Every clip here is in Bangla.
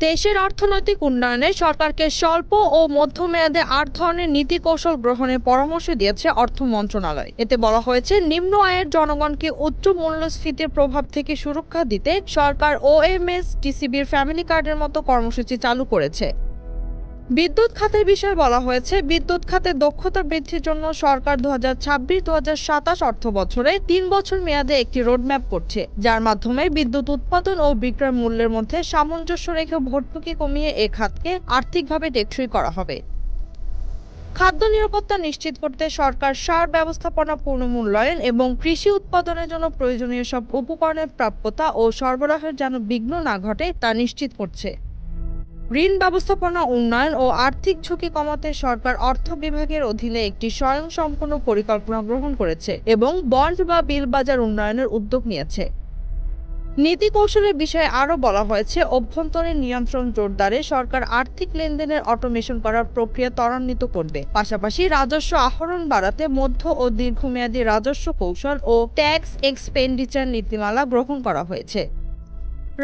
দেশের অর্থনৈতিক উন্নয়নে সরকারকে স্বল্প ও মধ্যমেয়াদে ৮ ধরনের নীতি কৌশল গ্রহণের পরামর্শ দিয়েছে অর্থ মন্ত্রণালয়। এতে বলা হয়েছে, নিম্ন আয়ের জনগণকে উচ্চ মূল্যস্ফীতির প্রভাব থেকে সুরক্ষা দিতে সরকার ওএমএস, টিসিবির ফ্যামিলি কার্ডের মতো কর্মসূচি চালু করেছে। বিদ্যুৎ খাতের বিষয়ে বলা হয়েছে, বিদ্যুৎ খাতে দক্ষতা বৃদ্ধির জন্য সরকার 2026-2027 অর্থ বছরে 3 বছর মেয়াদে একটি রোডম্যাপ করছে, যার মাধ্যমে বিদ্যুৎ উৎপাদন ও বিক্রয় মূল্যের মধ্যে সামঞ্জস্য রেখে ভর্তুকি কমিয়ে এ খাতকে আর্থিকভাবে টেকসই করা হবে। খাদ্য নিরাপত্তা নিশ্চিত করতে সরকার সার ব্যবস্থাপনা পুনর্মূল্যায়ন এবং কৃষি উৎপাদনের জন্য প্রয়োজনীয় সব উপকরণের প্রাপ্যতা ও সরবরাহের যেন বিঘ্ন না ঘটে তা নিশ্চিত করছে। ঋণ ব্যবস্থাপনা উন্নয়ন ও আর্থিক ঝুঁকি কমাতে সরকার অর্থ বিভাগের অধীনে একটি স্বয়ংসম্পূর্ণ পরিকল্পনা গ্রহণ করেছে এবং বন্ড বা বিল বাজার উন্নয়নের উদ্যোগ নিয়েছে। নীতি কৌশলের বিষয়ে আরও বলা হয়েছে, অভ্যন্তরীণ নিয়ন্ত্রণ জোরদারে সরকার আর্থিক লেনদেনের অটোমেশন করার প্রক্রিয়া ত্বরান্বিত করবে। পাশাপাশি রাজস্ব আহরণ বাড়াতে মধ্য ও দীর্ঘমেয়াদী রাজস্ব কৌশল ও ট্যাক্স এক্সপেন্ডিচার নীতিমালা গ্রহণ করা হয়েছে।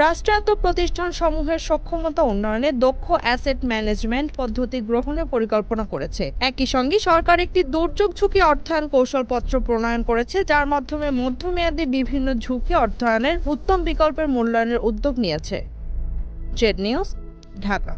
রাষ্ট্রায়ত্ত প্রতিষ্ঠান সমূহের সক্ষমতা উন্নয়নে দক্ষ অ্যাসেট ম্যানেজমেন্ট পদ্ধতি গ্রহণের পরিকল্পনা করেছে। একই সঙ্গে সরকার একটি দুর্যোগ ঝুঁকি অর্থায়ন কৌশলপত্র প্রণয়ন করেছে, যার মাধ্যমে মধ্যমেয়াদী বিভিন্ন ঝুঁকি অর্থায়নের উত্তম বিকল্পের মূল্যায়নের উদ্যোগ নিয়েছে। Z news, Dhaka.